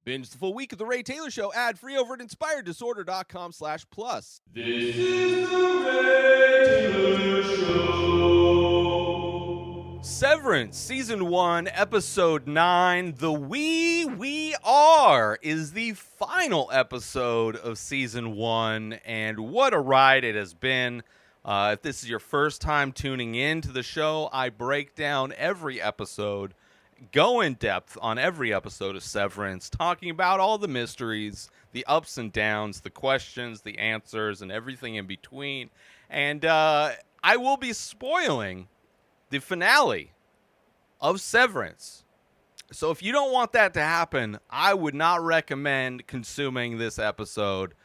Binge the full week of The Ray Taylor Show ad-free over at inspireddisorder.com/plus. This is The Ray Taylor Show. Severance, Season 1, Episode 9, The We Are, is the final episode of Season 1, and what a ride it has been. If this is your first time tuning in to the show, I break down every episode, go in depth on every episode of Severance, talking about all the mysteries, the ups and downs, the questions, the answers, and everything in between. And I will be spoiling the finale of Severance. So if you don't want that to happen, I would not recommend consuming this episode.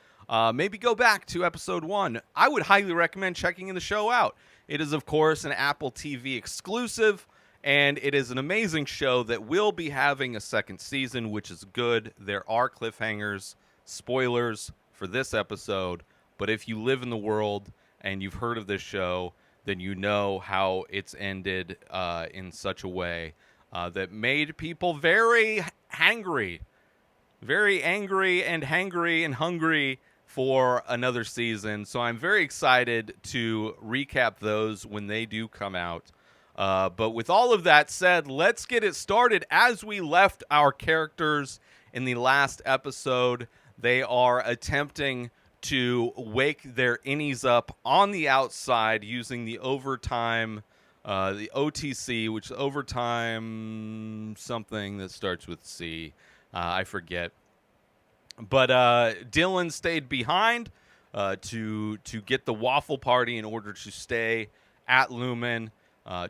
Maybe go back to episode 1. I would highly recommend checking the show out. It is, of course, an Apple TV exclusive, and it is an amazing show that will be having a second season, which is good. There are cliffhangers, spoilers for this episode, but if you live in the world and you've heard of this show, then you know how it's ended in such a way that made people very angry and hangry and hungry for another season. So I'm very excited to recap those when they do come out. But with all of that said, let's get it started. As we left our characters in the last episode, they are attempting to wake their innies up on the outside using the overtime, the OTC, which is overtime something that starts with C. I forget. But Dylan stayed behind to get the waffle party in order to stay at Lumon,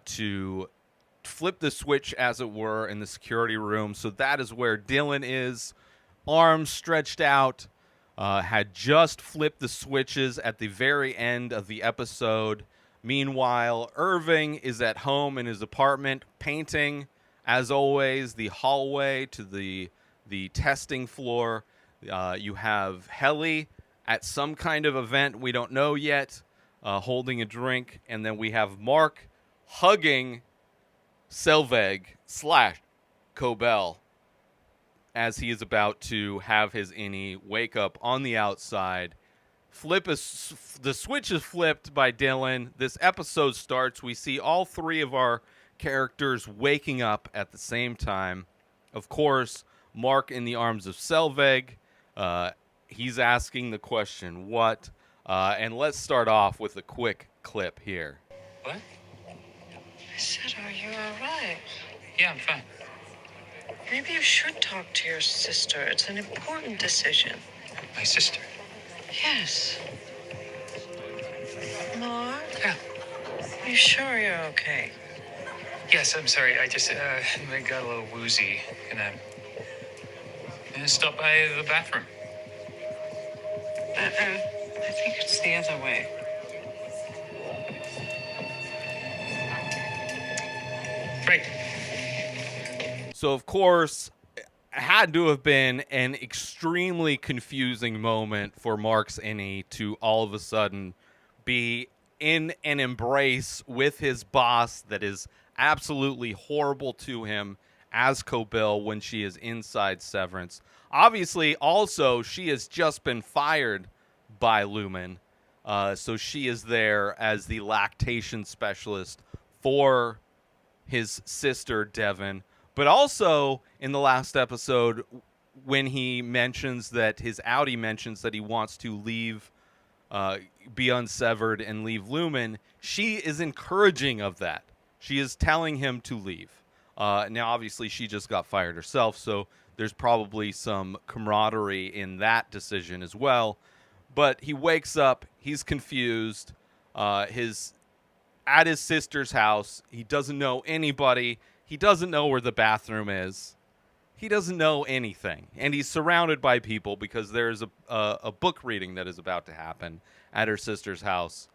to flip the switch, as it were, in the security room. So that is where Dylan is, arms stretched out, had just flipped the switches at the very end of the episode. Meanwhile, Irving is at home in his apartment, painting, as always, the hallway to the testing floor. You have Helly at some kind of event we don't know yet, holding a drink. And then we have Mark hugging Selvig / Cobel as he is about to have his innie wake up on the outside. The switch is flipped by Dylan. This episode starts. We see all three of our characters waking up at the same time. Of course, Mark in the arms of Selvig. He's asking the question, what? And let's start off with a quick clip here. What? I said, are you all right? Yeah, I'm fine. Maybe you should talk to your sister. It's an important decision. My sister? Yes. Mark? Yeah. Are you sure you're okay? Yes, I'm sorry. I just I got a little woozy. Gonna stop by the bathroom. I think it's the other way. Right. So, of course, it had to have been an extremely confusing moment for Mark's innie to all of a sudden be in an embrace with his boss that is absolutely horrible to him as Cobel when she is inside Severance. Obviously, also, she has just been fired by Lumon, so she is there as the lactation specialist for his sister, Devon. But also, in the last episode, when he mentions that his outie mentions that he wants to leave, be unsevered and leave Lumon, she is encouraging of that. She is telling him to leave. Now, obviously, she just got fired herself, so there's probably some camaraderie in that decision as well. But he wakes up, he's confused, at his sister's house. He doesn't know anybody. He doesn't know where the bathroom is. He doesn't know anything. And he's surrounded by people because there's a book reading that is about to happen at her sister's house.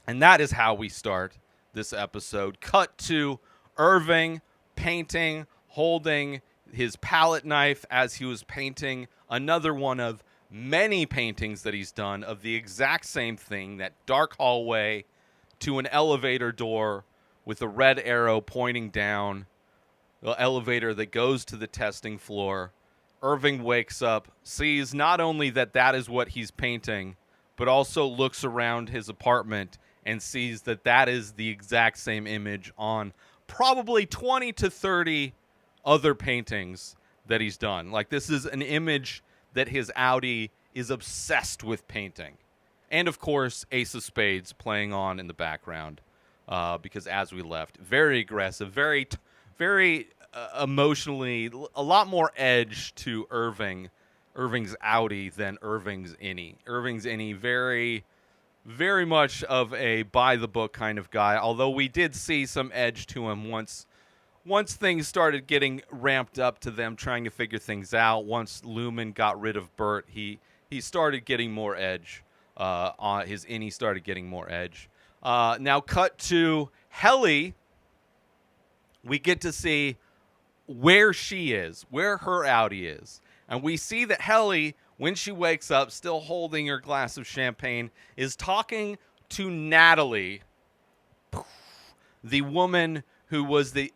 And that is how we start this episode. Cut to Irving painting, holding his palette knife as he was painting another one of many paintings that he's done of the exact same thing, that dark hallway to an elevator door with a red arrow pointing down, the elevator that goes to the testing floor. Irving wakes up, sees not only that that is what he's painting, but also looks around his apartment and sees that that is the exact same image on probably 20 to 30 other paintings that he's done. Like, this is an image that his outie is obsessed with painting. And, of course, Ace of Spades playing on in the background, because as we left, very aggressive, very emotionally, a lot more edge to Irving's outie than Irving's innie. Irving's innie, very much of a by-the-book kind of guy, although we did see some edge to him once things started getting ramped up to them trying to figure things out. Once Lumon got rid of Burt, he started getting more edge. On his innie started getting more edge. Now cut to Helly. We get to see where she is, where her outie is. And we see that Helly, when she wakes up, still holding her glass of champagne, is talking to Natalie, the woman who was the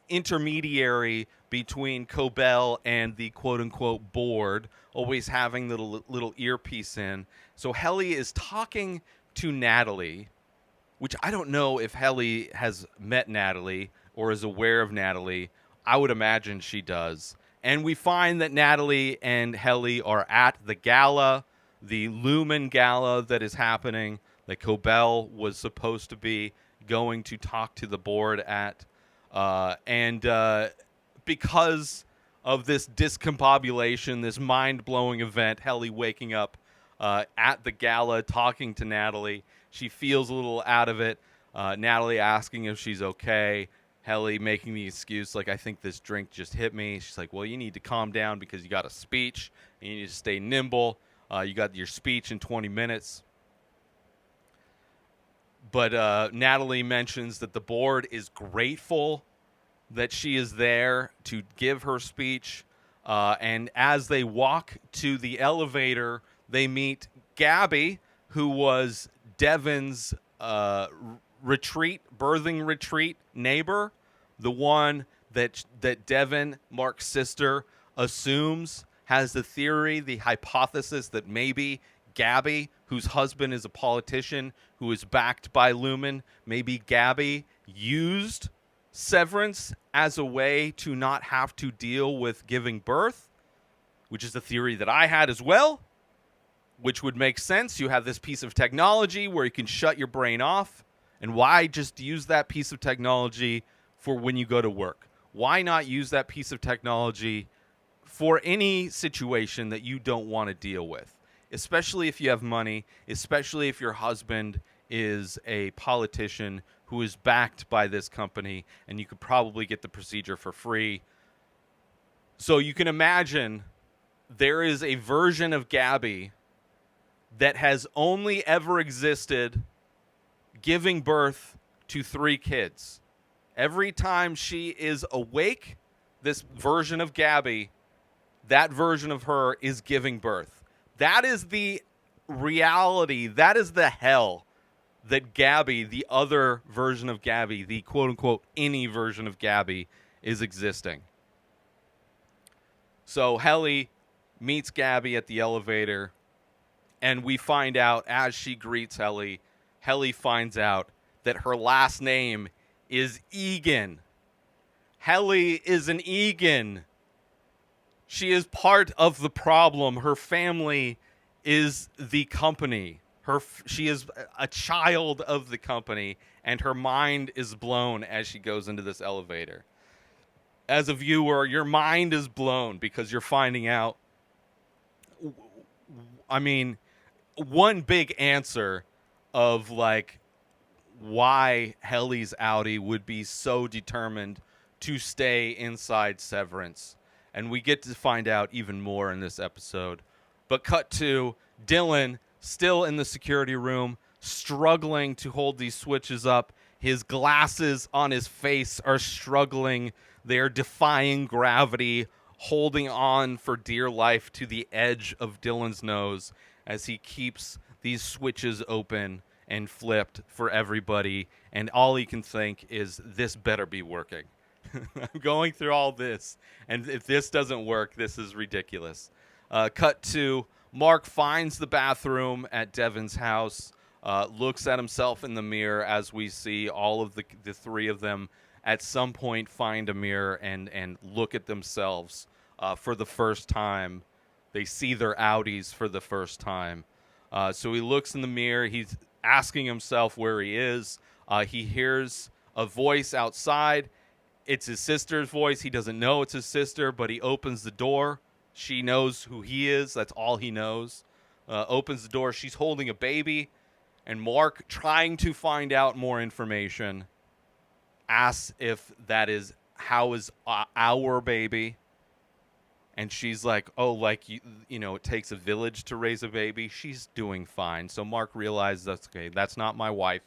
intermediary between Cobel and the quote-unquote board, always having the little earpiece in. So Helly is talking to Natalie, which I don't know if Helly has met Natalie or is aware of Natalie. I would imagine she does. And we find that Natalie and Helly are at the gala, the Lumon gala that is happening, that Cobel was supposed to be going to talk to the board at. And because of this discombobulation, this mind-blowing event, Helly waking up at the gala, talking to Natalie, she feels a little out of it. Natalie asking if she's okay. Helly making the excuse, like, I think this drink just hit me. She's like, well, you need to calm down because you got a speech. And you need to stay nimble. You got your speech in 20 minutes. But Natalie mentions that the board is grateful that she is there to give her speech. And as they walk to the elevator, they meet Gabby, who was Devon's birthing retreat neighbor, the one that Devon, Mark's sister, assumes has the theory, the hypothesis that maybe Gabby, whose husband is a politician who is backed by Lumon, maybe Gabby used Severance as a way to not have to deal with giving birth, which is a theory that I had as well, which would make sense. You have this piece of technology where you can shut your brain off, and why just use that piece of technology for when you go to work? Why not use that piece of technology for any situation that you don't want to deal with? Especially if you have money, especially if your husband is a politician who is backed by this company, and you could probably get the procedure for free. So you can imagine there is a version of Gabby that has only ever existed giving birth to 3 kids. Every time she is awake, this version of Gabby, that version of her is giving birth. That is the reality. That is the hell that Gabby, the other version of Gabby, the quote-unquote innie version of Gabby, is existing. So Helly meets Gabby at the elevator, and we find out as she greets Helly, Helly finds out that her last name is Eagan. Helly is an Eagan. She is part of the problem. Her family is the company. She is a child of the company, and her mind is blown as she goes into this elevator. As a viewer, your mind is blown because you're finding out. I mean, one big answer of like why Helly's outie would be so determined to stay inside Severance. And we get to find out even more in this episode. But cut to Dylan still in the security room, struggling to hold these switches up. His glasses on his face are struggling. They are defying gravity, holding on for dear life to the edge of Dylan's nose as he keeps these switches open and flipped for everybody. And all he can think is, this better be working. I'm going through all this, and if this doesn't work, this is ridiculous. Cut to Mark finds the bathroom at Devon's house, looks at himself in the mirror as we see all of the three of them at some point find a mirror and look at themselves for the first time. They see their outies for the first time. So he looks in the mirror. He's asking himself where he is. He hears a voice outside. It's his sister's voice. He doesn't know it's his sister, but he opens the door. She knows who he is. That's all he knows. Opens the door. She's holding a baby. And Mark, trying to find out more information, asks if that is, how is our baby? And she's like, oh, like, you know, it takes a village to raise a baby. She's doing fine. So Mark realizes, that's okay. That's not my wife.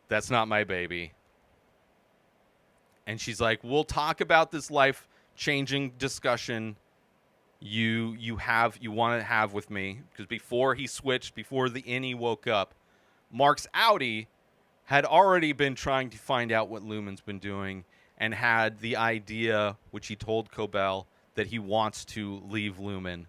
That's not my baby. And she's like, we'll talk about this life-changing discussion you want to have with me. Because before he switched, before the innie woke up, Mark's outie had already been trying to find out what Lumon's been doing and had the idea, which he told Cobel, that he wants to leave Lumon.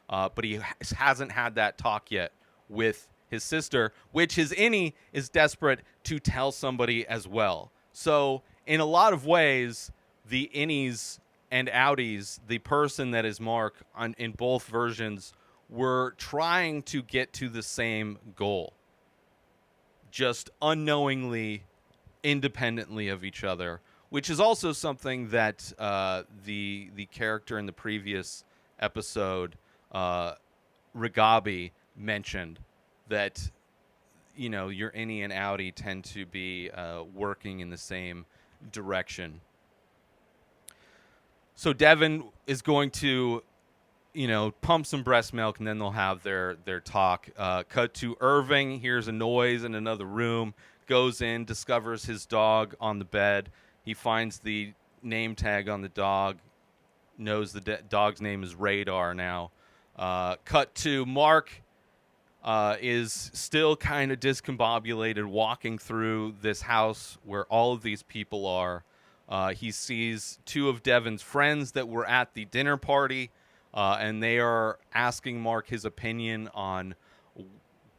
But he hasn't had that talk yet with his sister, which his innie is desperate to tell somebody as well. So in a lot of ways, the innies and outies, the person that is Mark in both versions, were trying to get to the same goal, just unknowingly, independently of each other, which is also something that the character in the previous episode, Rigabi, mentioned, that, you know, your innie and outie tend to be working in the same direction. So Devon is going to, you know, pump some breast milk, and then they'll have their talk. Cut to Irving, hears a noise in another room, goes in, discovers his dog on the bed. He finds the name tag on the dog, knows the dog's name is Radar now. Cut to Mark is still kind of discombobulated, walking through this house where all of these people are. He sees two of Devon's friends that were at the dinner party, and they are asking Mark his opinion on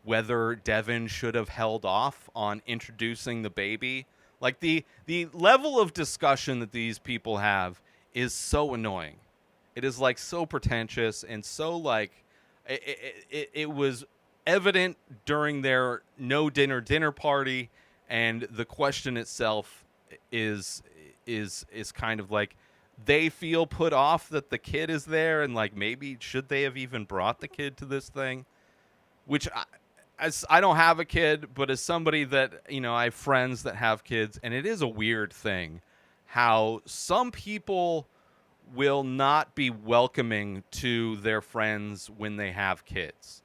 whether Devon should have held off on introducing the baby. Like, the level of discussion that these people have is so annoying. It is, like, so pretentious and so, like, it was evident during their no dinner party, and the question itself is kind of like, they feel put off that the kid is there, and like, maybe should they have even brought the kid to this thing? Which I don't have a kid, but as somebody that, you know, I have friends that have kids, and it is a weird thing how some people will not be welcoming to their friends when they have kids.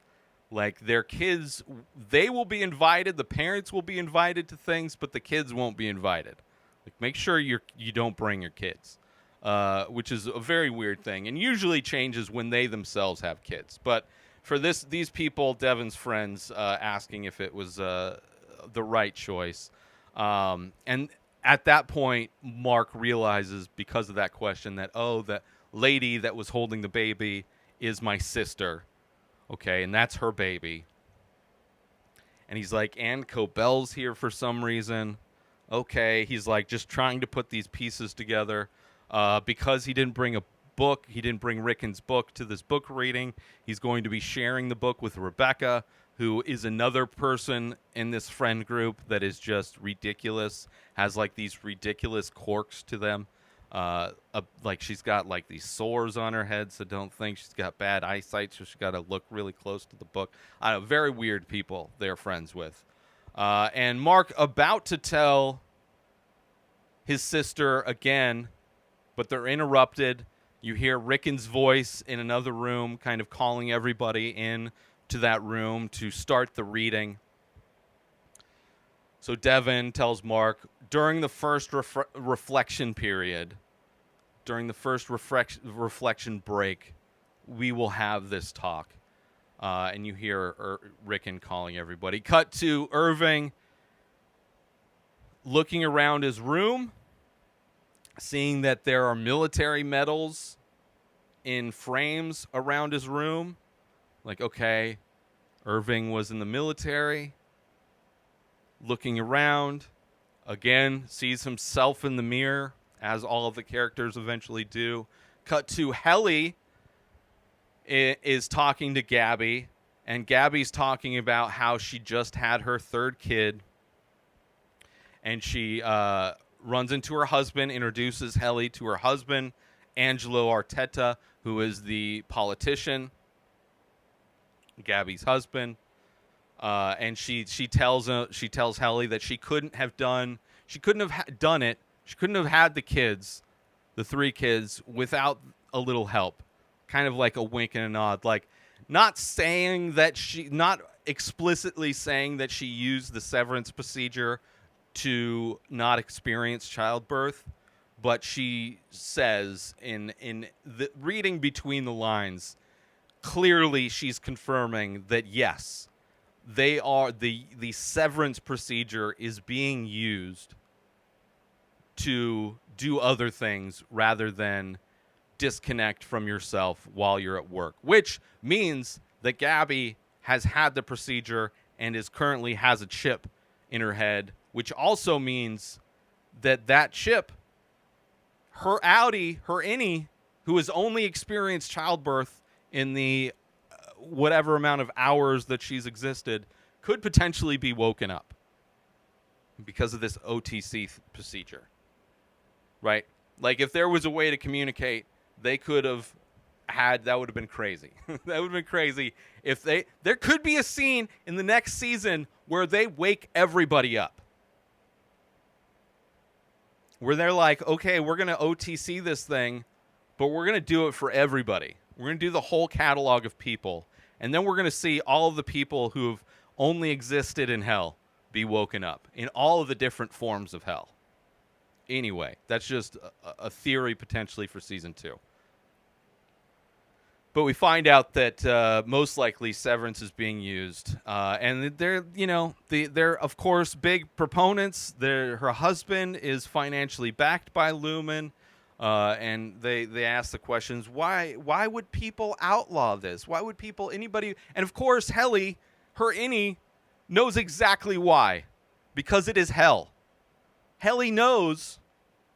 Like, their kids, they will be invited, the parents will be invited to things, but the kids won't be invited. Like, make sure you don't bring your kids, which is a very weird thing, and usually changes when they themselves have kids. But for these people, Devon's friends, asking if it was the right choice, and at that point, Mark realizes, because of that question, that, oh, the lady that was holding the baby is my sister, okay, and that's her baby. And he's like, and Cobel's here for some reason. Okay, he's like just trying to put these pieces together. Because he didn't bring a book, he didn't bring Rickon's book to this book reading, he's going to be sharing the book with Rebecca, who is another person in this friend group that is just ridiculous, has like these ridiculous quirks to them. Like, she's got like these sores on her head, so don't think she's got bad eyesight, so she's got to look really close to the book. I don't know, very weird people they're friends with. And Mark about to tell his sister again, but they're interrupted. You hear Rickon's voice in another room, kind of calling everybody in to that room to start the reading. So Devon tells Mark, during the first reflection period, during the first reflection break, we will have this talk. And you hear Rickon calling everybody. Cut to Irving looking around his room. seeing that there are military medals in frames around his room. Like, okay, Irving was in the military. Looking around, again, sees himself in the mirror, as all of the characters eventually do. Cut to Helly is talking to Gabby, and Gabby's talking about how she just had her third kid, and she runs into her husband, introduces Helly to her husband, Angelo Arteta, who is the politician, Gabby's husband, and she tells Helly that she couldn't have done it. She couldn't have had the 3 kids, without a little help. Kind of like a wink and a nod, like not explicitly saying that she used the severance procedure to not experience childbirth, but she says in the reading between the lines, clearly she's confirming that yes, they are the severance procedure is being used to do other things rather than disconnect from yourself while you're at work, which means that Gabby has had the procedure and currently has a chip in her head, which also means that chip, her outie, her innie, who has only experienced childbirth in the whatever amount of hours that she's existed, could potentially be woken up because of this OTC procedure, right? Like, if there was a way to communicate, they could have had, that would have been crazy. That would have been crazy if there could be a scene in the next season where they wake everybody up. Where they're like, okay, we're going to OTC this thing, but we're going to do it for everybody. We're going to do the whole catalog of people. And then we're going to see all of the people who have only existed in hell be woken up in all of the different forms of hell. Anyway, that's just a theory potentially for season 2. But we find out that most likely Severance is being used, and they're of course big proponents. Her husband is financially backed by Lumon, and they ask the questions: why would people outlaw this? Why would anybody? And of course, Helly, her innie, knows exactly why, because it is hell. Helly knows,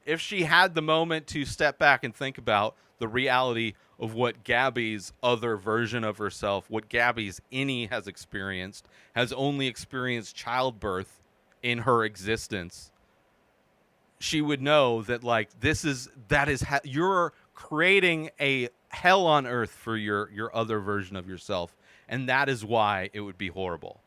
if she had the moment to step back and think about the reality of what Gabby's other version of herself, what Gabby's innie has only experienced childbirth in her existence, she would know that, like, you're creating a hell on earth for your other version of yourself, and that is why it would be horrible.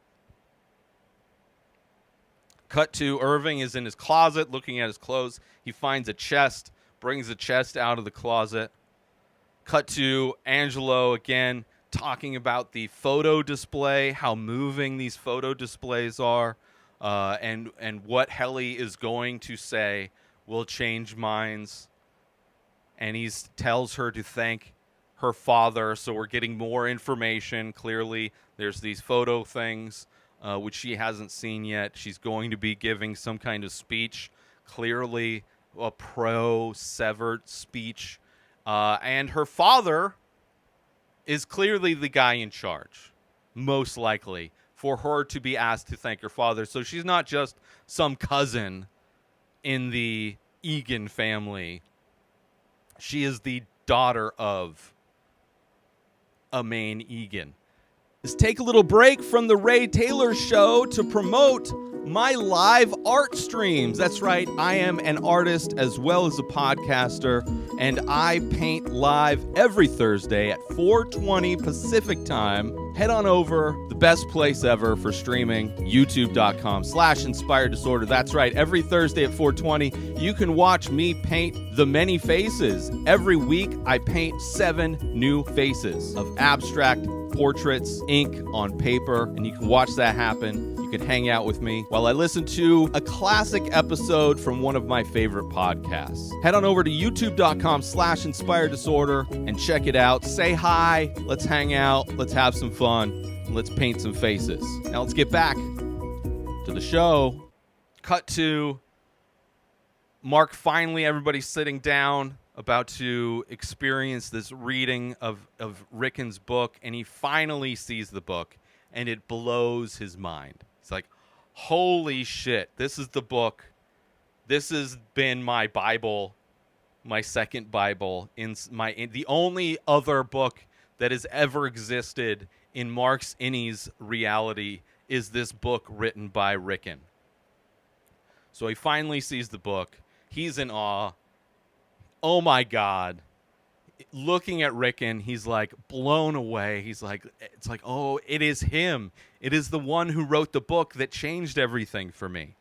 Cut to Irving is in his closet looking at his clothes. He finds a chest, brings the chest out of the closet. Cut to Angelo again talking about the photo display, how moving these photo displays are, and what Helly is going to say will change minds. And he tells her to thank her father, so we're getting more information. Clearly, there's these photo things, which she hasn't seen yet. She's going to be giving some kind of speech, clearly a pro-severed speech. And her father is clearly the guy in charge, most likely, for her to be asked to thank her father. So she's not just some cousin in the Eagan family. She is the daughter of a main Eagan. Let's take a little break from the Ray Taylor Show to promote my live art streams. That's right, I am an artist as well as a podcaster, and I paint live every Thursday at 4:20 Pacific time. Head on over, the best place ever for streaming, youtube.com/inspired disorder. That's right, every Thursday at 4:20, you can watch me paint the many faces. Every week, I paint 7 new faces of abstract portraits, ink on paper, and you can watch that happen. You can hang out with me while I listen to a classic episode from one of my favorite podcasts. Head on over to youtube.com/inspired disorder and check it out. Say hi, let's hang out, let's have some fun, and let's paint some faces. Now let's get back to the show. Cut to Mark, finally, everybody's sitting down, about to experience this reading of Rickon's book, and he finally sees the book, and it blows his mind. He's like, holy shit, this is the book. This has been my Bible, my second Bible, the only other book that has ever existed in Mark's innies reality is this book written by Rickon. So he finally sees the book. He's in awe. Oh my God. Looking at Rickon, he's like blown away. He's like, it's like, oh, it is him. It is the one who wrote the book that changed everything for me.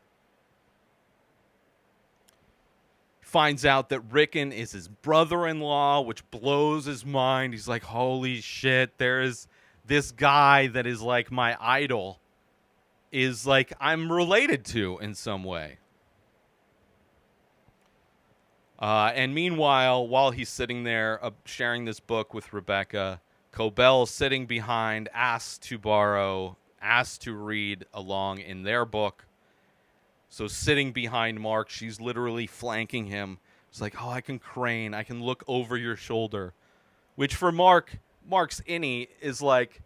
Finds out that Rickon is his brother-in-law, which blows his mind. He's like, holy shit, there is this guy that is like my idol, is like I'm related to in some way. And meanwhile, while he's sitting there sharing this book with Rebecca, Cobel, sitting behind, asks to read along in their book. So sitting behind Mark, she's literally flanking him. It's like, oh, I can crane. I can look over your shoulder. Which for Mark's innie is like,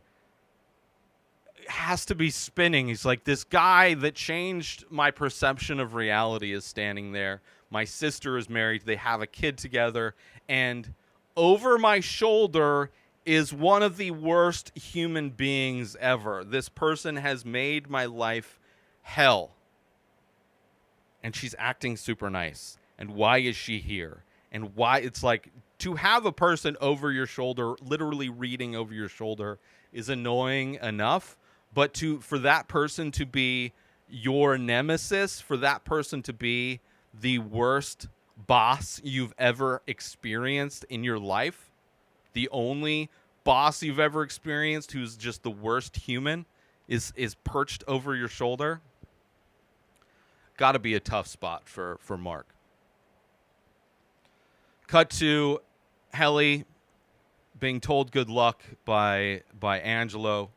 has to be spinning. He's like, this guy that changed my perception of reality is standing there. My sister is married. They have a kid together. And over my shoulder is one of the worst human beings ever. This person has made my life hell. And she's acting super nice. And why is she here? And why? It's like, to have a person over your shoulder, literally reading over your shoulder, is annoying enough. But for that person to be your nemesis, for that person to be the worst boss you've ever experienced in your life, the only boss you've ever experienced who's just the worst human, is perched over your shoulder. Got to be a tough spot for Mark. Cut to Helly being told good luck by Angelo.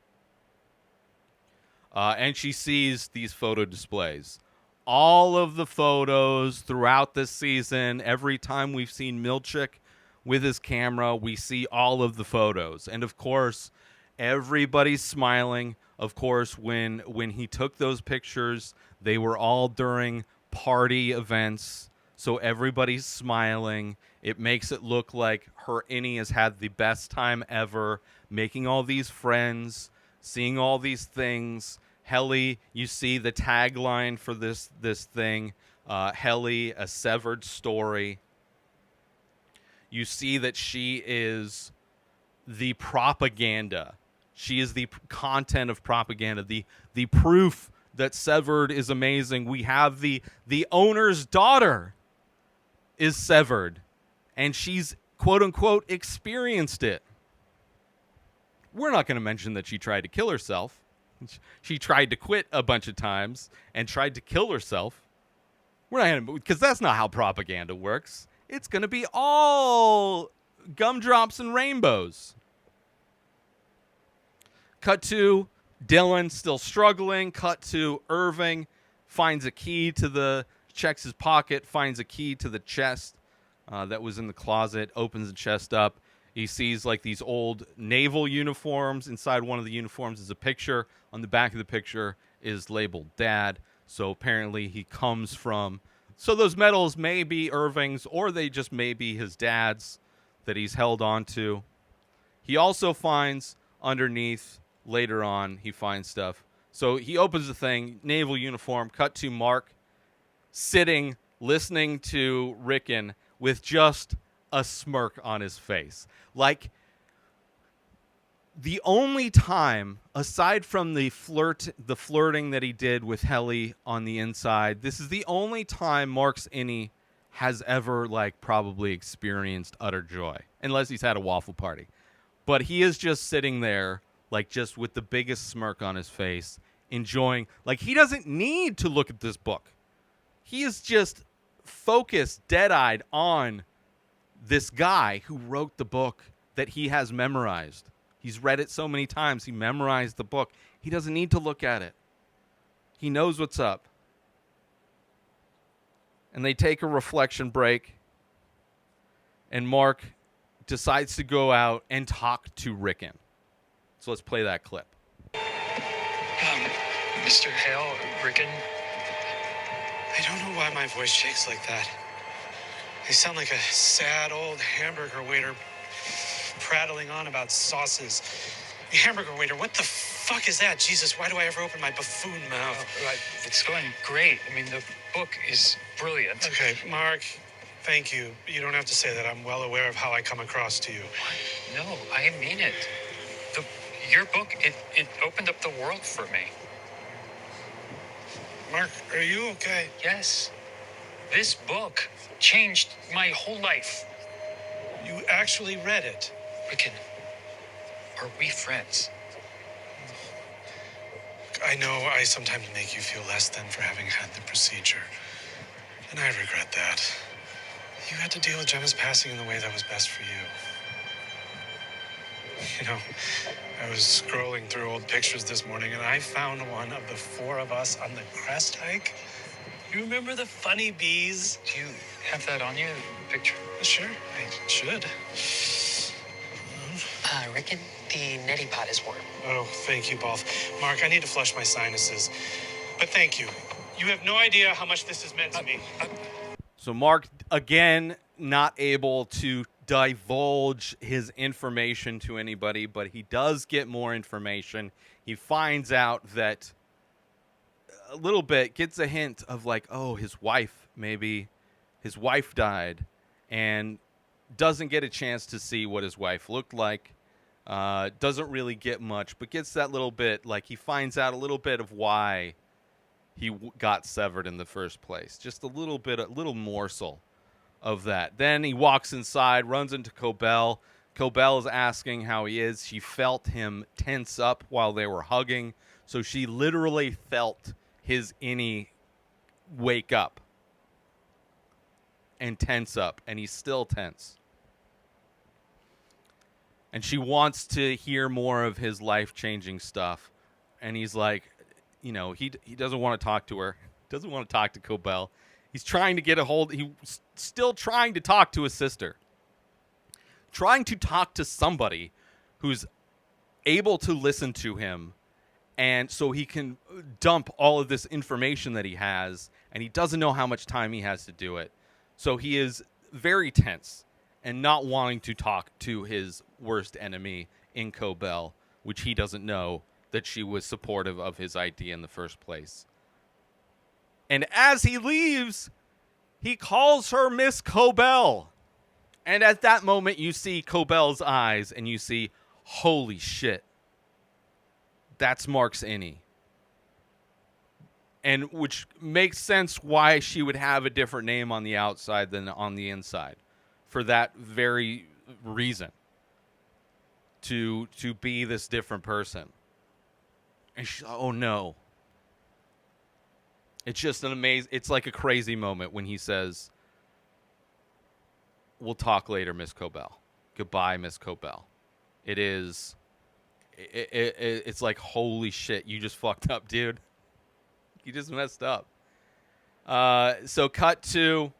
And she sees these photo displays. All of the photos throughout this season, every time we've seen Milchick with his camera, we see all of the photos. And of course, everybody's smiling. Of course, when he took those pictures, they were all during party events. So everybody's smiling. It makes it look like her innie has had the best time ever, making all these friends, seeing all these things. Helly, you see the tagline for this thing, Helly, a severed story. You see that she is the propaganda. She is the content of propaganda, the proof that Severed is amazing. We have the owner's daughter is severed, and she's, quote unquote, experienced it. We're not going to mention that she tried to kill herself. She tried to quit a bunch of times and tried to kill herself. We're not going to, because that's not how propaganda works. It's going to be all gumdrops and rainbows. Cut to Dylan still struggling. Cut to Irving finds a key to checks his pocket, finds a key to the chest that was in the closet, opens the chest up. He sees like these old naval uniforms. Inside one of the uniforms is a picture. On the back of the picture is labeled Dad. So apparently he comes from... So those medals may be Irving's, or they just may be his dad's that he's held on to. He also finds underneath, later on, he finds stuff. So he opens the thing, naval uniform, cut to Mark sitting, listening to Rickon with just a smirk on his face. Like, the only time, aside from the flirting that he did with Helly on the inside, this is the only time Mark's innie has ever, like, probably experienced utter joy. Unless he's had a waffle party. But he is just sitting there, like, just with the biggest smirk on his face, enjoying. Like, he doesn't need to look at this book. He is just focused, dead-eyed on this guy who wrote the book that he has memorized. He's read it so many times. He memorized the book. He doesn't need to look at it. He knows what's up. And they take a reflection break. And Mark decides to go out and talk to Rickon. So let's play that clip. Mr. Hale, Rickon. I don't know why my voice shakes like that. I sound like a sad old hamburger waiter prattling on about sauces. Hamburger waiter, what the fuck is that? Jesus, why do I ever open my buffoon mouth? It's going great. I mean, the book is brilliant. Okay, Mark, thank you. You don't have to say that. I'm well aware of how I come across to you. No, I mean it. Your book, it opened up the world for me. Mark, are you okay? Yes. This book changed my whole life. You actually read it? Rickon, are we friends? I know I sometimes make you feel less than for having had the procedure. And I regret that. You had to deal with Gemma's passing in the way that was best for you. You know, I was scrolling through old pictures this morning and I found one of the four of us on the crest hike. You remember the funny bees? Do you have that on you, the picture? Sure, I should. Rickon, the neti pot is warm. Oh, thank you both. Mark, I need to flush my sinuses. But thank you. You have no idea how much this has meant to me. So Mark, again, not able to divulge his information to anybody, but he does get more information. He finds out that a little bit, gets a hint of like, oh, his wife died, and doesn't get a chance to see what his wife looked like. Doesn't really get much, but gets that little bit, like he finds out a little bit of why he got severed in the first place. Just a little bit, a little morsel of that. Then he walks inside, runs into Cobel. Cobel is asking how he is. She felt him tense up while they were hugging, so she literally felt his innie wake up and tense up, and he's still tense. And she wants to hear more of his life-changing stuff. And he's like, you know, he doesn't want to talk to her. Doesn't want to talk to Cobel. He's trying to get a hold. He's still trying to talk to his sister. Trying to talk to somebody who's able to listen to him. And so he can dump all of this information that he has. And he doesn't know how much time he has to do it. So he is very tense and not wanting to talk to his worst enemy in Cobel, which he doesn't know that she was supportive of his idea in the first place. And as he leaves, he calls her Miss Cobel. And at that moment, you see Cobel's eyes, and you see, holy shit, that's Mark's innie. And which makes sense why she would have a different name on the outside than on the inside. For that very reason. To be this different person. And she's, oh no. It's just an amazing, it's like a crazy moment when he says, we'll talk later, Miss Cobel. Goodbye, Miss Cobel. It's like, holy shit, you just fucked up, dude. You just messed up. So cut to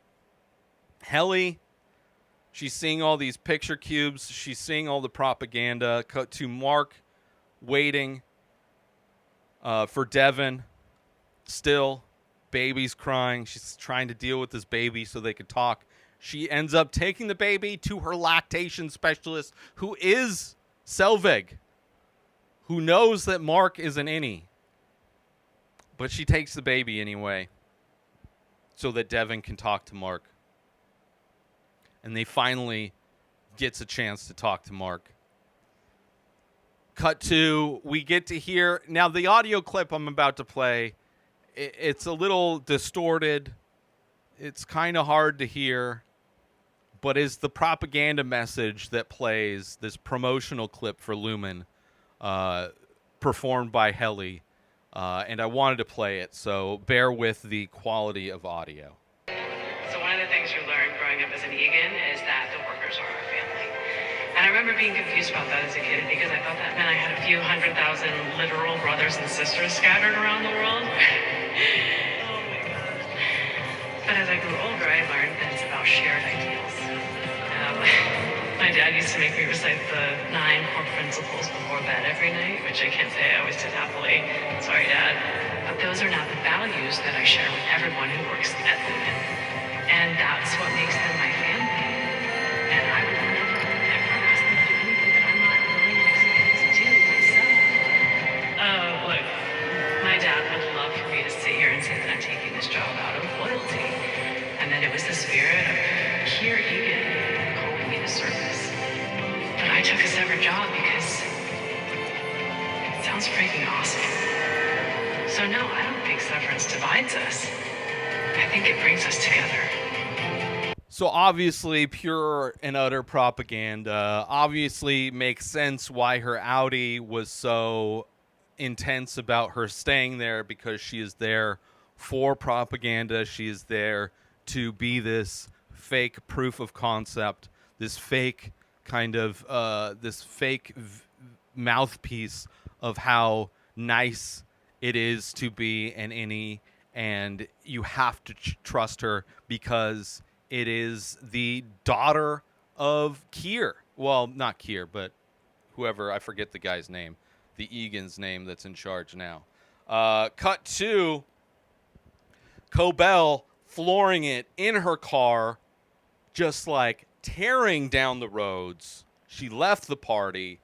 Helly. She's seeing all these picture cubes. She's seeing all the propaganda. Cut to Mark waiting for Devon. Still, baby's crying. She's trying to deal with this baby so they could talk. She ends up taking the baby to her lactation specialist, who is Selvig, who knows that Mark is an innie. But she takes the baby anyway so that Devon can talk to Mark. And they finally gets a chance to talk to Mark. Cut to, we get to hear, now the audio clip I'm about to play, it's a little distorted. It's kind of hard to hear, but is the propaganda message that plays, this promotional clip for Lumon, performed by Helly. And I wanted to play it, so bear with the quality of audio. So one of the things you learn growing up as an Eagan is that the workers are our family. And I remember being confused about that as a kid because I thought that meant I had a few 100,000 literal brothers and sisters scattered around the world. Oh my God. But But as I grew older, I learned that it's about shared ideals. My dad used to make me recite the 9 core principles before bed every night, which I can't say I always did happily. Sorry, Dad. But those are now the values that I share with everyone who works at Lumon. And that's what makes them my family. And I would never, ever ask them to do anything that I'm not willing and excited to do myself. Look, my dad would love for me to sit here and say that I'm taking this job out of loyalty. And that it was the spirit of Helena Eagan calling me to service. But I took a separate job because it sounds freaking awesome. So no, I don't think severance divides us. I think it brings us together. So obviously pure and utter propaganda. Obviously makes sense why her outie was so intense about her staying there, because she is there for propaganda. She is there to be this fake proof of concept, this fake kind of mouthpiece of how nice it is to be an innie, and you have to trust her because it is the daughter of Keir. Well, not Keir, but whoever, I forget the guy's name, the Eagan's name that's in charge now. Cut to Cobel flooring it in her car, just like tearing down the roads. She left the party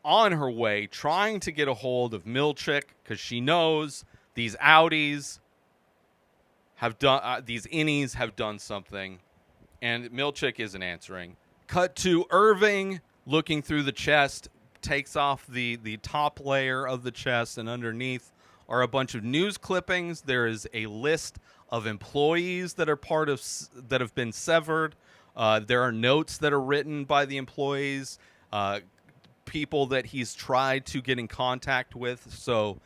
on her way, trying to get a hold of Milchick, because she knows these outies have done, these innies have done something, and Milchick isn't answering. Cut to Irving looking through the chest, takes off the top layer of the chest, and underneath are a bunch of news clippings. There is a list of employees that are that have been severed. There are notes that are written by the employees, people that he's tried to get in contact with. So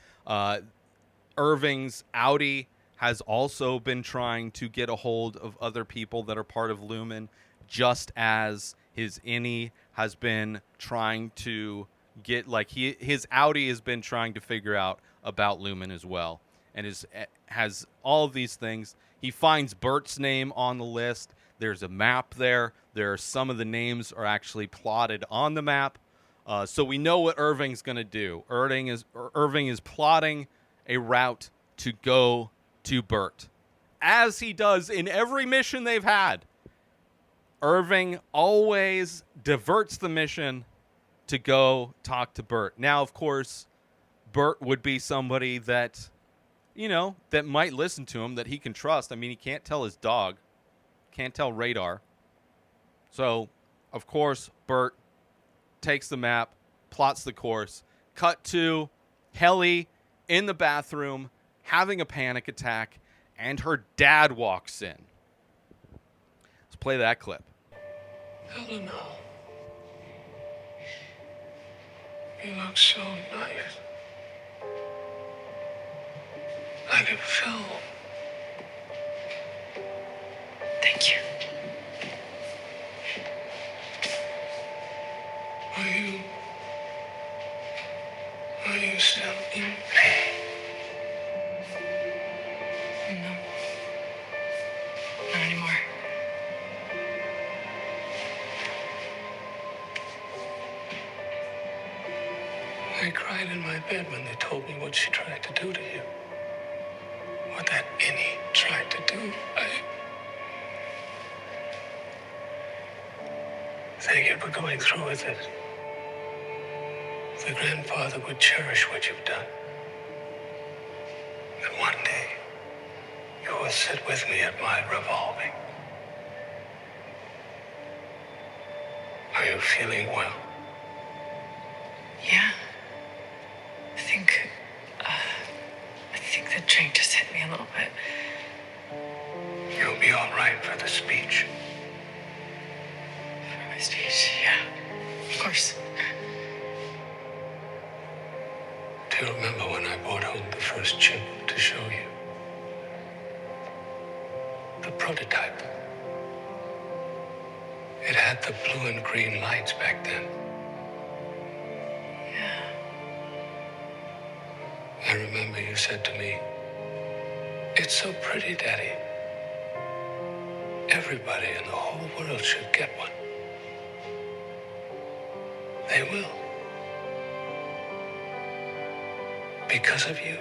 Irving's outie has also been trying to get a hold of other people that are part of Lumon, just as his innie has been trying to get, like, his outie has been trying to figure out about Lumon as well, and has all of these things. He finds Burt's name on the list. There's a map there. Some of the names are actually plotted on the map. So we know what Irving's going to do. Irving is plotting a route to go to Burt, as he does in every mission they've had. Irving always diverts the mission to go talk to Burt. Now, of course, Burt would be somebody that, that might listen to him, that he can trust. I mean, he can't tell his dog, can't tell Radar. So, of course, Burt takes the map, plots the course. Cut to Helly in the bathroom having a panic attack, and her dad walks in. Let's play that clip. Helena, you look so nice. Like a film. Thank you. Are you still in pain? No. Not anymore. I cried in my bed when they told me what she tried to do to you. What that innie tried to do. Thank you for going through with it. The grandfather would cherish what you've done. And one day, you will sit with me at my revolving. Are you feeling well? Yeah. I think the drink just hit me a little bit. You'll be all right for the speech. For my speech, yeah. Of course. Do you remember when I brought home the first chip to show you? The prototype. It had the blue and green lights back then. Yeah. I remember you said to me, "It's so pretty, Daddy. Everybody in the whole world should get one. They will. Because of you.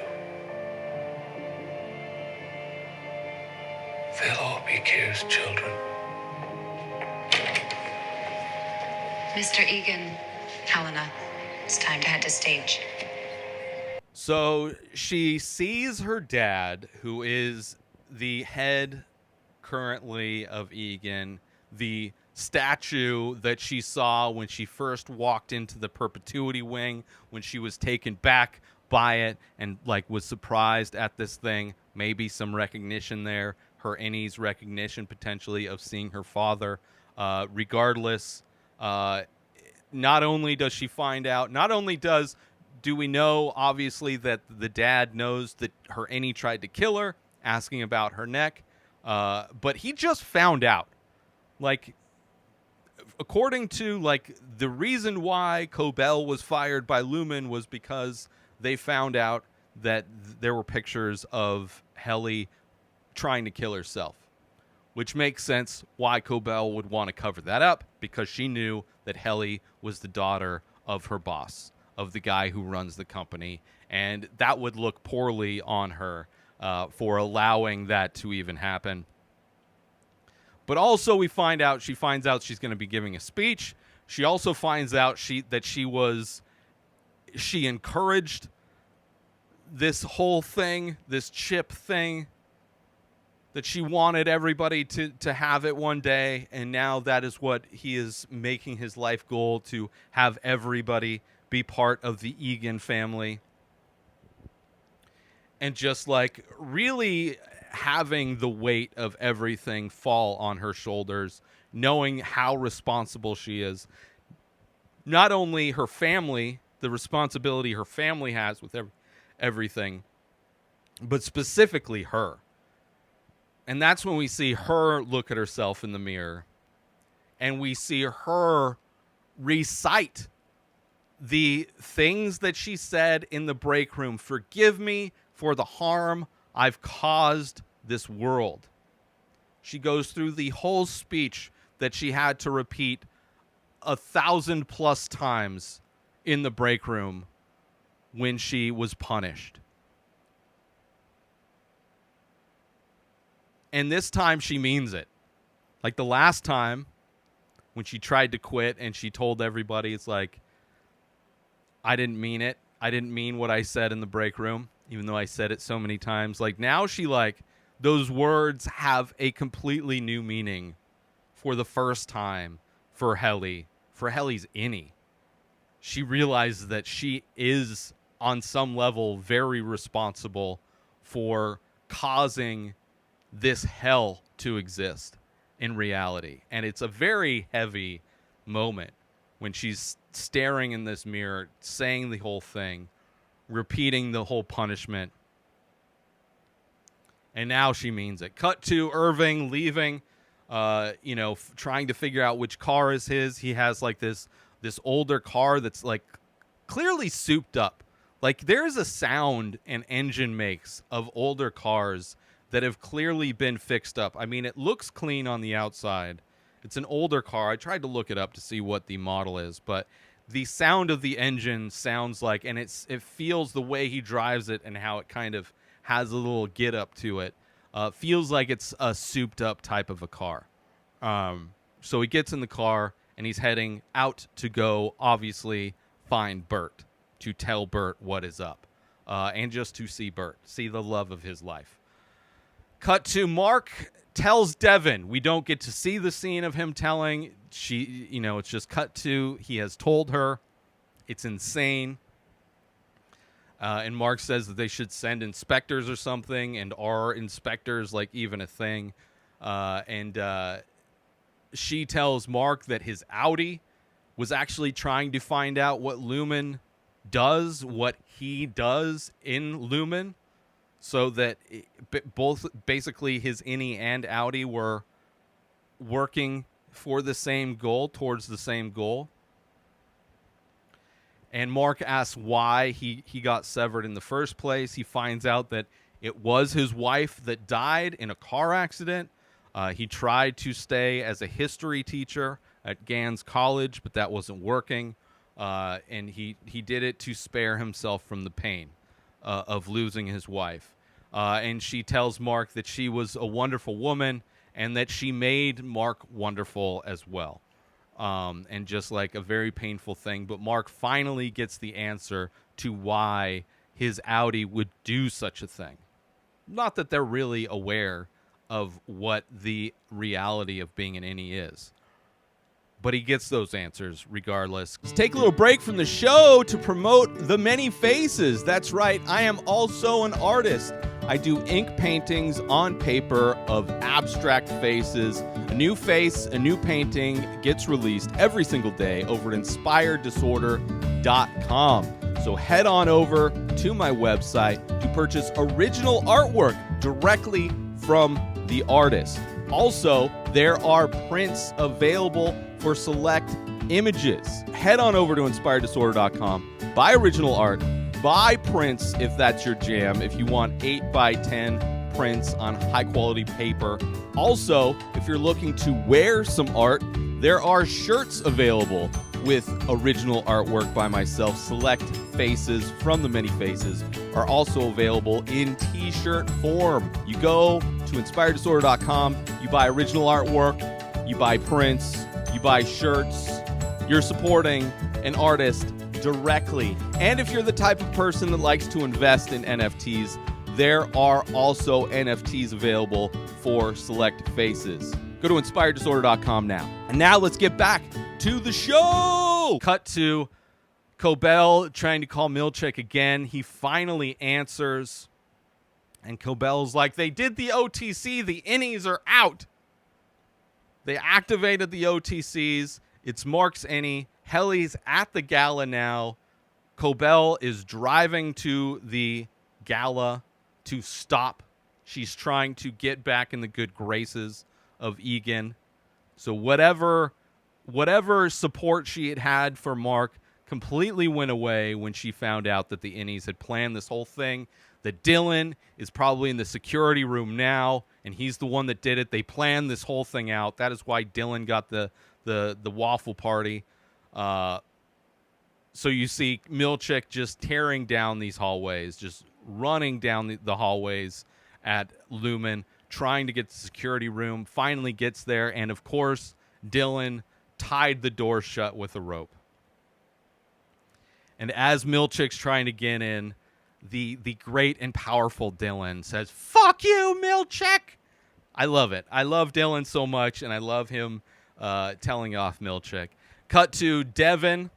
They'll all be Kier's children. Mr. Eagan, Helena, it's time to head to stage. So she sees her dad, who is the head currently of Eagan, the statue that she saw when she first walked into the perpetuity wing, when she was taken back by it and like was surprised at this thing. Maybe some recognition there, her innie's recognition potentially of seeing her father. Regardless, not only does she find out, do we know obviously that the dad knows that her innie tried to kill her, asking about her neck, but he just found out. Like, according to like the reason why Cobel was fired by Lumon was because they found out that there were pictures of Helly trying to kill herself, which makes sense why Cobel would want to cover that up, because she knew that Helly was the daughter of her boss, of the guy who runs the company, and that would look poorly on her for allowing that to even happen. But also she finds out she's going to be giving a speech. She also finds out she encouraged this whole thing, this chip thing, that she wanted everybody to have it one day, and now that is what he is making his life goal, to have everybody be part of the Eagan family. And just like really having the weight of everything fall on her shoulders, knowing how responsible she is. Not only her family, the responsibility her family has with everything, but specifically her. And that's when we see her look at herself in the mirror, and we see her recite the things that she said in the break room. Forgive me for the harm I've caused this world. She goes through the whole speech that she had to repeat 1,000+ times in the break room when she was punished. And this time she means it. Like the last time when she tried to quit and she told everybody, it's like, I didn't mean it. I didn't mean what I said in the break room, even though I said it so many times. Like now she those words have a completely new meaning for the first time for Helly, for Helly's innie. She realizes that she is on some level very responsible for causing this hell to exist in reality. And it's a very heavy moment when she's staring in this mirror, saying the whole thing, repeating the whole punishment. And now she means it. Cut to Irving leaving, trying to figure out which car is his. He has like this older car that's like clearly souped up. Like there's a sound an engine makes of older cars that have clearly been fixed up. I mean, it looks clean on the outside. It's an older car. I tried to look it up to see what the model is, but the sound of the engine sounds like, and it feels the way he drives it and how it kind of has a little get up to it. Feels like it's a souped up type of a car. So he gets in the car and he's heading out to go, obviously, find Burt, to tell Burt what is up, and just to see Burt, see the love of his life. Cut to Mark tells Devon. We don't get to see the scene of him telling. It's just cut to, he has told her. It's insane. And Mark says that they should send inspectors or something, and are inspectors like even a thing? And she tells Mark that his outie was actually trying to find out what Lumon does, what he does in Lumon, so that both basically his innie and outie were working for the same goal, towards the same goal. And Mark asks why he got severed in the first place. He finds out that it was his wife that died in a car accident. He tried to stay as a history teacher at Gans College, but that wasn't working. And he did it to spare himself from the pain of losing his wife. And she tells Mark that she was a wonderful woman and that she made Mark wonderful as well. And just like a very painful thing. But Mark finally gets the answer to why his outie would do such a thing. Not that they're really aware of what the reality of being an innie is. But he gets those answers regardless. Let's take a little break from the show to promote The Many Faces. That's right, I am also an artist. I do ink paintings on paper of abstract faces. A new face, a new painting gets released every single day over at inspireddisorder.com. So head on over to my website to purchase original artwork directly from the artist. Also, there are prints available for select images. Head on over to inspireddisorder.com, buy original art, buy prints if that's your jam, if you want 8x10 prints on high quality paper. Also, if you're looking to wear some art, there are shirts available with original artwork by myself. Select faces from The Many Faces are also available in t-shirt form. You go to inspireddisorder.com, you buy original artwork, you buy prints, you buy shirts. You're supporting an artist directly. And if you're the type of person that likes to invest in NFTs, there are also NFTs available for select faces. Go to inspireddisorder.com now. And now let's get back to the show. Cut to Cobel trying to call Milchick again. He finally answers. And Cobel's like, they did the OTC. The innies are out. They activated the OTCs. It's Mark's innie. Helly's at the gala now. Cobel is driving to the gala to stop. She's trying to get back in the good graces of Eagan. So whatever support she had for Mark completely went away when she found out that the innies had planned this whole thing. That Dylan is probably in the security room now, and he's the one that did it. They planned this whole thing out. That is why Dylan got the waffle party. So you see Milchick just tearing down these hallways, just running down the hallways at Lumon, trying to get the security room, finally gets there, and of course, Dylan tied the door shut with a rope. And as Milchick's trying to get in, the great and powerful Dylan says, "Fuck you, Milchick!" I love it. I love Dylan so much, and I love him telling off Milchick. Cut to Devon.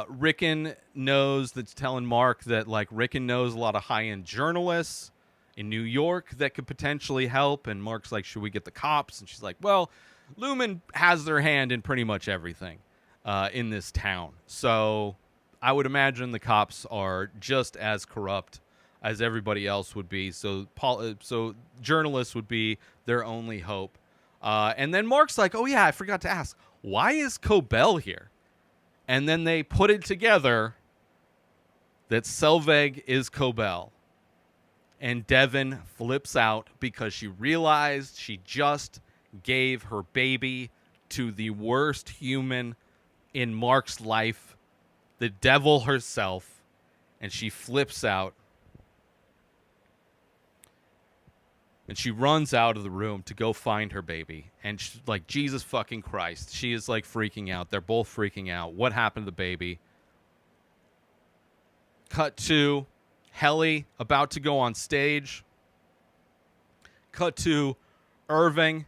Rickon knows that's telling Mark that like Rickon knows a lot of high-end journalists in New York that could potentially help. And Mark's like, should we get the cops? And she's like, well, Lumon has their hand in pretty much everything in this town. So I would imagine the cops are just as corrupt as everybody else would be. So journalists would be their only hope. And then Mark's like, oh yeah, I forgot to ask, why is Cobel here? And then they put it together that Selvig is Cobel. And Devon flips out because she realized she just gave her baby to the worst human in Mark's life, the devil herself, and she flips out. And she runs out of the room to go find her baby. And she's like, Jesus fucking Christ. She is like freaking out. They're both freaking out. What happened to the baby? Cut to Helly about to go on stage. Cut to Irving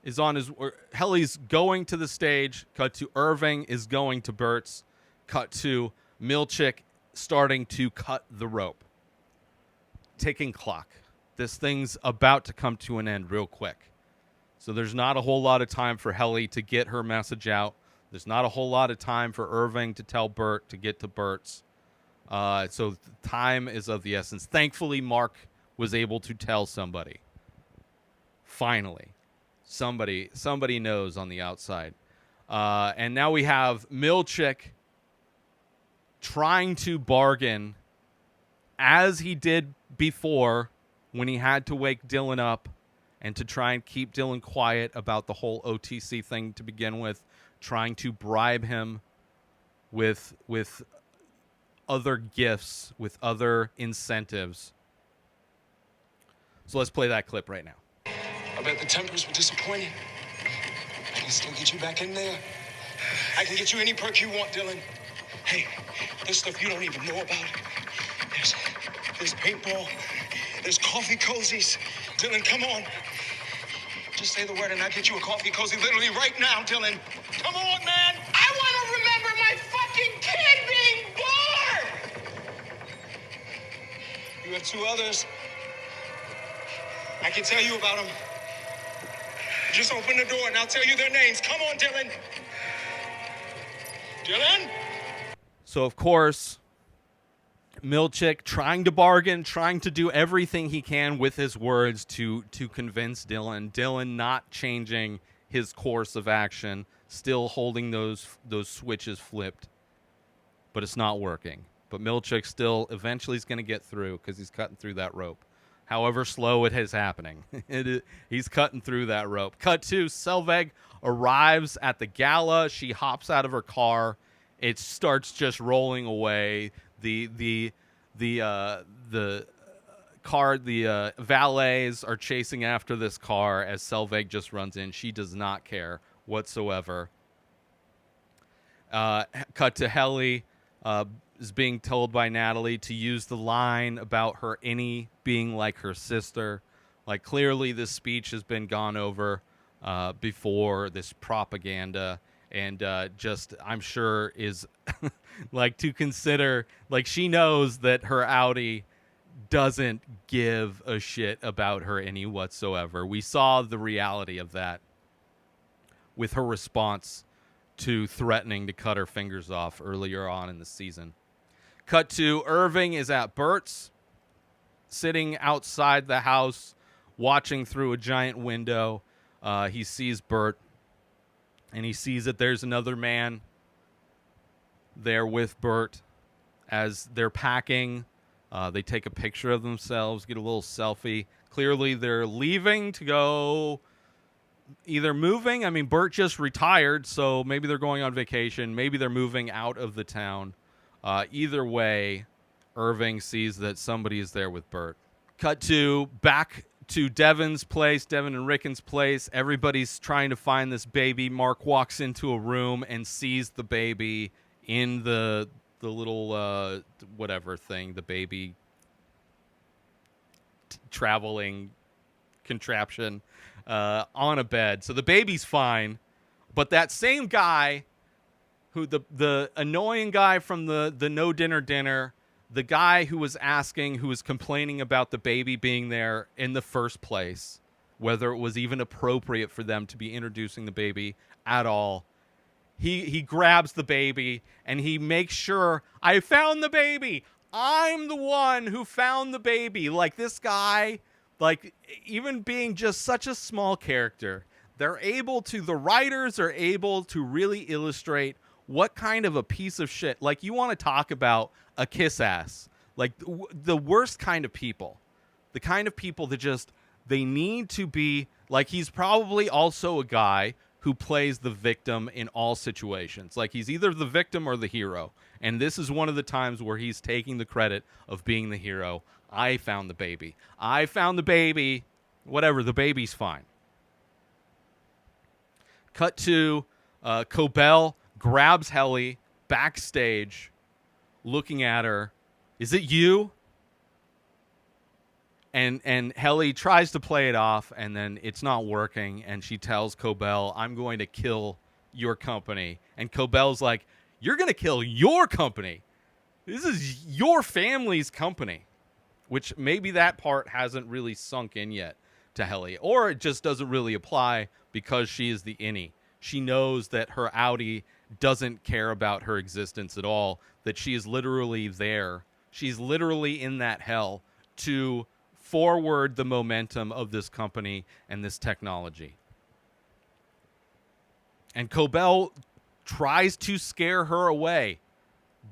is on his... Helly's going to the stage. Cut to Irving is going to Burt's. Cut to Milchick starting to cut the rope. Ticking clock. This thing's about to come to an end real quick. So there's not a whole lot of time for Helly to get her message out. There's not a whole lot of time for Irving to tell Burt to get to Burt's. So time is of the essence. Thankfully, Mark was able to tell somebody. Finally. Somebody knows on the outside. And now we have Milchick trying to bargain as he did before when he had to wake Dylan up and to try and keep Dylan quiet about the whole OTC thing to begin with, trying to bribe him with other gifts, with other incentives. So let's play that clip right now. I bet the tempers were disappointed. I can still get you back in there. I can get you any perk you want, Dylan. Hey, there's stuff you don't even know about. There's paintball. There's coffee cozies. Dylan, come on. Just say the word and I'll get you a coffee cozy literally right now, Dylan. Come on, man. I want to remember my fucking kid being born! You have 2 others. I can tell you about them. Just open the door and I'll tell you their names. Come on, Dylan. Dylan? So, of course, Milchick trying to bargain, trying to do everything he can with his words to convince Dylan. Dylan not changing his course of action, still holding those switches flipped. But it's not working. But Milchick still eventually is going to get through because he's cutting through that rope. However slow it is happening. He's cutting through that rope. Cut to Selvig arrives at the gala. She hops out of her car. It starts just rolling away. The valets are chasing after this car as Selvig just runs in. She does not care whatsoever. Cut to Helly. Is being told by Natalie to use the line about her innie being like her sister. Like, clearly this speech has been gone over before, this propaganda, and just, I'm sure, is like to consider, like, she knows that her outie doesn't give a shit about her innie whatsoever. We saw the reality of that with her response to threatening to cut her fingers off earlier on in the season. Cut to Irving is at Burt's, sitting outside the house, watching through a giant window. He sees Burt, and he sees that there's another man there with Burt. As they're packing, they take a picture of themselves, get a little selfie. Clearly, they're leaving to go either moving. I mean, Burt just retired, so maybe they're going on vacation. Maybe they're moving out of the town. Either way, Irving sees that somebody is there with Burt. Cut to back to Devon's place, Devon and Rickon's place. Everybody's trying to find this baby. Mark walks into a room and sees the baby in the little whatever thing, the baby traveling contraption on a bed. So the baby's fine, but that same guy, who the annoying guy from the no dinner, the guy who was complaining about the baby being there in the first place, whether it was even appropriate for them to be introducing the baby at all, he grabs the baby and he makes sure, I found the baby. I'm the one who found the baby. Like, this guy, like, even being just such a small character, the writers are able to really illustrate what kind of a piece of shit, like, you want to talk about a kiss ass, like the worst kind of people, the kind of people that just, they need to be, like, he's probably also a guy who plays the victim in all situations. Like, he's either the victim or the hero. And this is one of the times where he's taking the credit of being the hero. I found the baby. Whatever, the baby's fine. Cut to Cobel grabs Helly backstage, looking at her. Is it you? And Helly tries to play it off, and then it's not working, and she tells Cobel, I'm going to kill your company. And Cobel's like, you're going to kill your company? This is your family's company. Which maybe that part hasn't really sunk in yet to Helly. Or it just doesn't really apply because she is the innie. She knows that her outie doesn't care about her existence at all, that she is literally there. She's literally in that hell to forward the momentum of this company and this technology. And Cobel tries to scare her away.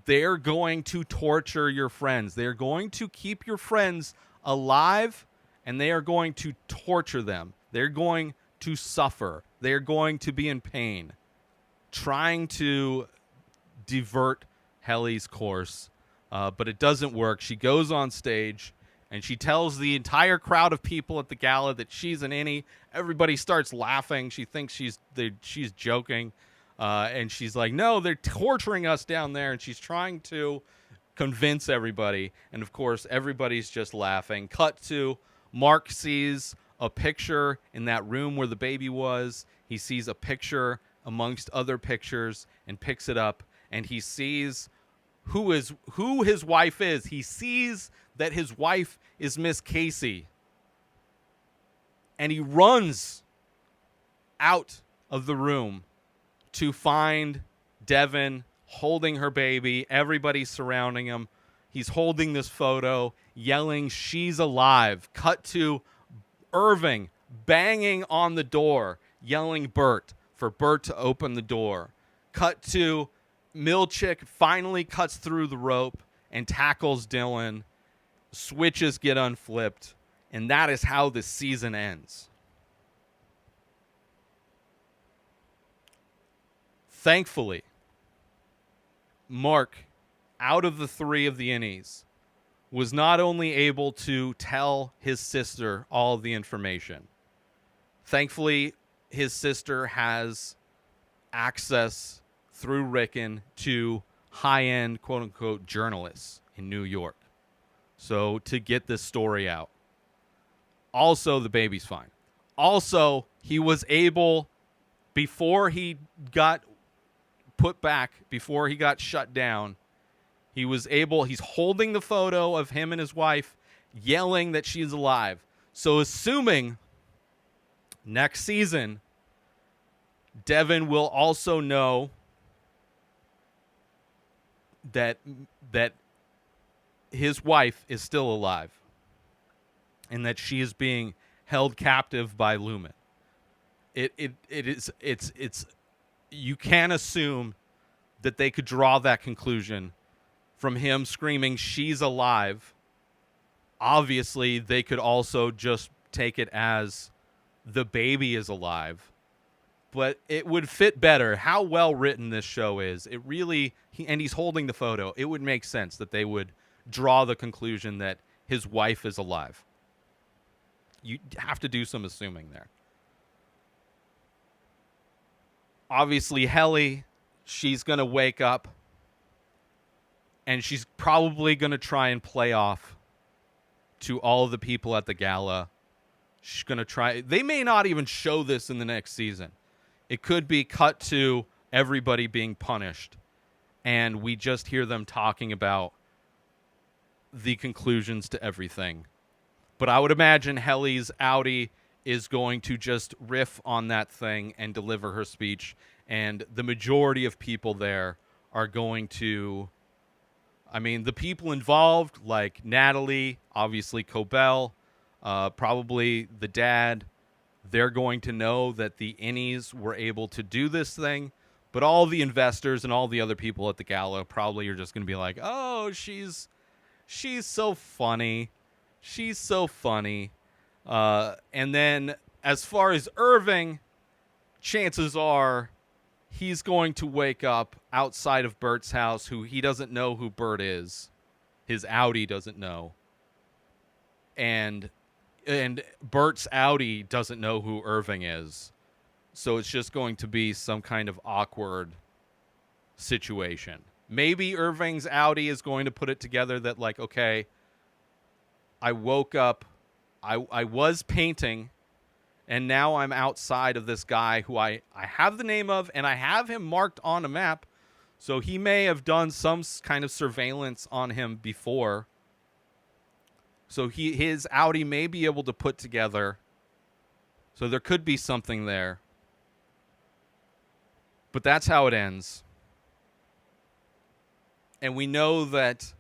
They're going to torture your friends. They're going to keep your friends alive, and they are going to torture them. They're going to suffer. They're going to be in pain, trying to divert Helly's course, but it doesn't work. She goes on stage, and she tells the entire crowd of people at the gala that she's an innie. Everybody starts laughing. She thinks she's joking, and she's like, no, they're torturing us down there, and she's trying to convince everybody, and of course, everybody's just laughing. Cut to Mark sees a picture in that room where the baby was. He sees a picture amongst other pictures and picks it up, and he sees who his wife is. He sees that his wife is Miss Casey, and he runs out of the room to find Devon holding her baby. Everybody's surrounding him. He's holding this photo, yelling, "She's alive." Cut to Irving banging on the door, yelling Burt for Burt to open the door. Cut to Milchick finally cuts through the rope and tackles Dylan. Switches get unflipped, and that is how this season ends. Thankfully, Mark, out of the three of the innies, was not only able to tell his sister all of the information. Thankfully, his sister has access through Rickon to high-end, quote-unquote, journalists in New York. So to get this story out. Also, the baby's fine. Also, he was able, before he got put back, before he got shut down, he's holding the photo of him and his wife, yelling that she's alive. So assuming next season, Devon will also know that his wife is still alive and that she is being held captive by Lumon. It's you can assume that they could draw that conclusion from him screaming, "She's alive." Obviously, they could also just take it as the baby is alive. But it would fit better how well written this show is. It really, and he's holding the photo. It would make sense that they would draw the conclusion that his wife is alive. You have to do some assuming there. Obviously, Helly, she's going to wake up, and she's probably going to try and play off to all of the people at the gala. She's going to try. They may not even show this in the next season. It could be cut to everybody being punished, and we just hear them talking about the conclusions to everything. But I would imagine Helly's outie is going to just riff on that thing and deliver her speech, and the majority of people there are going to, I mean, the people involved, like Natalie, obviously Cobel, probably the dad, they're going to know that the innies were able to do this thing, but all the investors and all the other people at the gala probably are just going to be like, "Oh, she's so funny. She's so funny." And then as far as Irving, chances are he's going to wake up outside of Burt's house, who he doesn't know who Burt is. His outie doesn't know. And Burt's outie doesn't know who Irving is. So it's just going to be some kind of awkward situation. Maybe Irving's outie is going to put it together that, like, okay, I woke up, I was painting, and now I'm outside of this guy who I have the name of, and I have him marked on a map, so he may have done some kind of surveillance on him before. So his outie may be able to put together. So there could be something there. But that's how it ends. And we know that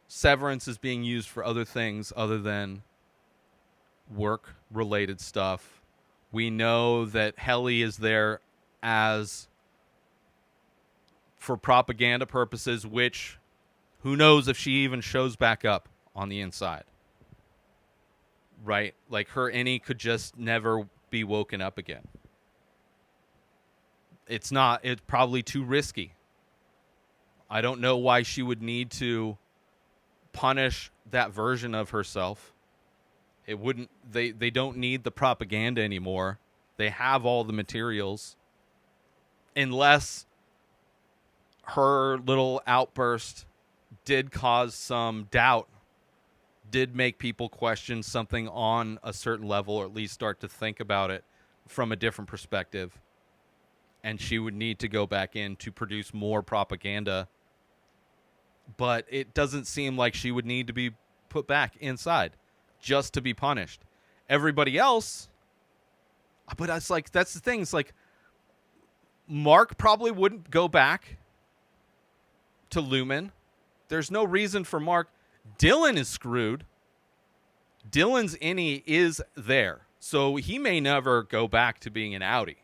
Severance is being used for other things other than work-related stuff. We know that Helly is there for propaganda purposes, which who knows if she even shows back up on the inside. right? Like her innie could just never be woken up again. It's probably too risky. I don't know why she would need to punish that version of herself. They don't need the propaganda anymore. They have all the materials. Unless her little outburst did cause some doubt, did make people question something on a certain level, or at least start to think about it from a different perspective. And she would need to go back in to produce more propaganda. But it doesn't seem like she would need to be put back inside just to be punished. Everybody else, but that's the thing. It's like Mark probably wouldn't go back to Lumon. There's no reason for Mark. Dylan is screwed. Dylan's innie is there, so he may never go back to being an outie.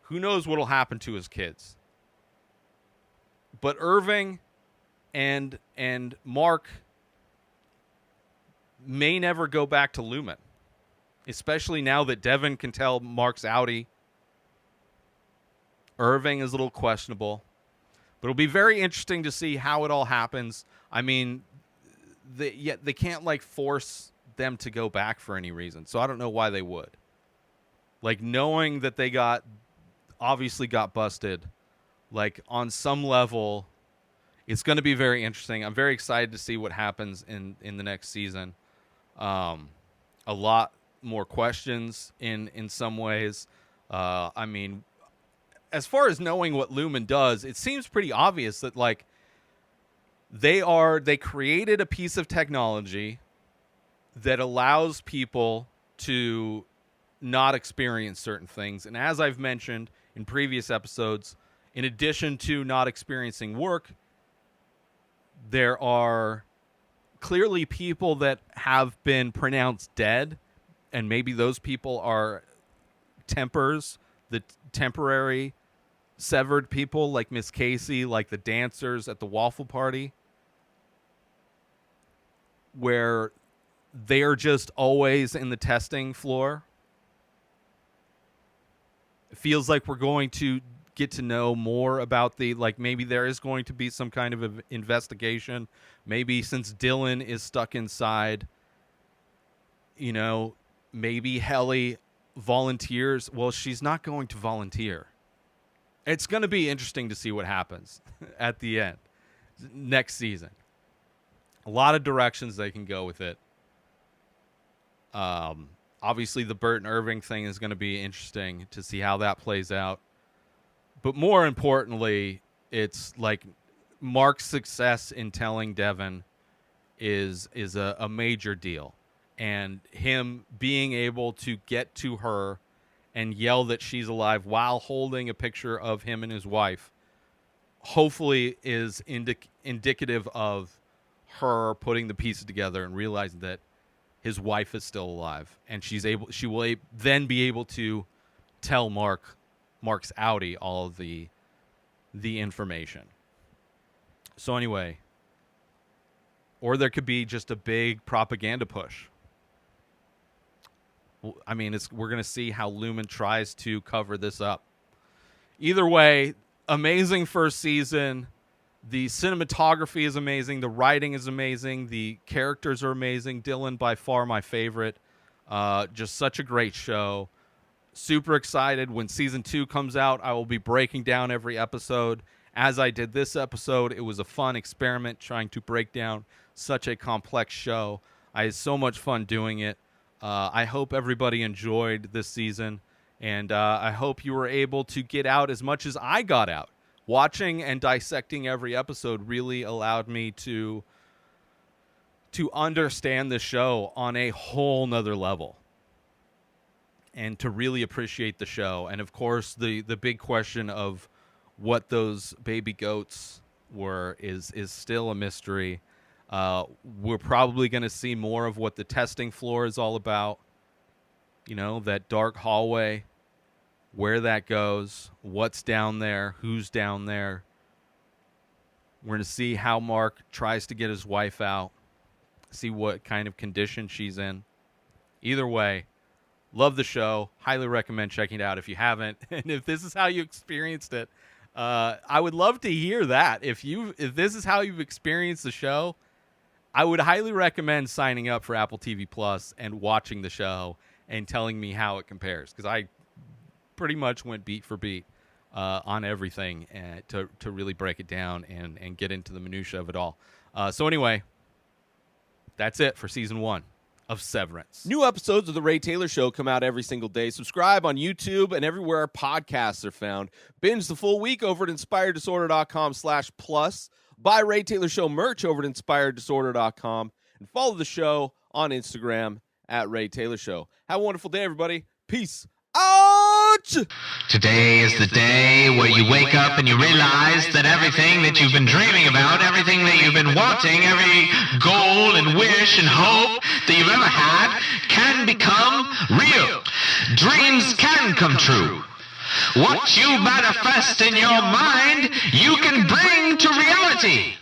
Who knows what'll happen to his kids? But Irving and Mark may never go back to Lumon, especially now that Devon can tell Mark's outie. Irving is a little questionable, but it'll be very interesting to see how it all happens. I mean, they can't like force them to go back for any reason, so I don't know why they would. Like, knowing that they obviously got busted, like on some level, it's going to be very interesting. I'm very excited to see what happens in the next season. A lot more questions in some ways. I mean, as far as knowing what Lumon does, it seems pretty obvious that like they created a piece of technology that allows people to not experience certain things. And as I've mentioned in previous episodes, in addition to not experiencing work, there are clearly people that have been pronounced dead, and maybe those people are tempers, the temporary severed people, like Miss Casey, like the dancers at the waffle party, where they are just always in the testing floor. It feels like we're going to get to know more about maybe there is going to be some kind of investigation. Maybe since Dylan is stuck inside, maybe Helly volunteers. Well, she's not going to volunteer. It's going to be interesting to see what happens at the end next season. A lot of directions they can go with it. Obviously, the Burt and Irving thing is going to be interesting to see how that plays out. But more importantly, it's like Mark's success in telling Devon is a major deal. And him being able to get to her and yell that she's alive while holding a picture of him and his wife, hopefully is indicative of her putting the pieces together and realizing that his wife is still alive, and she will then be able to tell Mark's outie all of the information. So anyway, or there could be just a big propaganda push. I mean, we're going to see how Lumon tries to cover this up. Either way, amazing first season. The cinematography is amazing. The writing is amazing. The characters are amazing. Dylan, by far my favorite. Just such a great show. Super excited. When season 2 comes out, I will be breaking down every episode. As I did this episode, it was a fun experiment trying to break down such a complex show. I had so much fun doing it. I hope everybody enjoyed this season, and I hope you were able to get out as much as I got out. Watching and dissecting every episode really allowed me to understand the show on a whole nother level and to really appreciate the show. And of course, the big question of what those baby goats were is still a mystery. We're probably going to see more of what the testing floor is all about. That dark hallway, where that goes, what's down there, who's down there. We're going to see how Mark tries to get his wife out, see what kind of condition she's in. Either way, love the show. Highly recommend checking it out if you haven't. And if this is how you experienced it, I would love to hear that. If this is how you've experienced the show, I would highly recommend signing up for Apple TV Plus and watching the show and telling me how it compares, because I pretty much went beat for beat on everything to really break it down and get into the minutia of it all. So anyway, that's it for season 1 of Severance. New episodes of The Ray Taylor Show come out every single day. Subscribe on YouTube and everywhere our podcasts are found. Binge the full week over at inspireddisorder.com/plus. Buy Ray Taylor Show merch over at inspireddisorder.com. And follow the show on Instagram at Ray Taylor Show. Have a wonderful day, everybody. Peace out! Today is the day where you wake up and you realize that everything that you've been dreaming about, everything that you've been wanting, every goal and wish and hope that you've ever had can become real. Dreams can come true. What you manifest in your mind, you can bring to reality.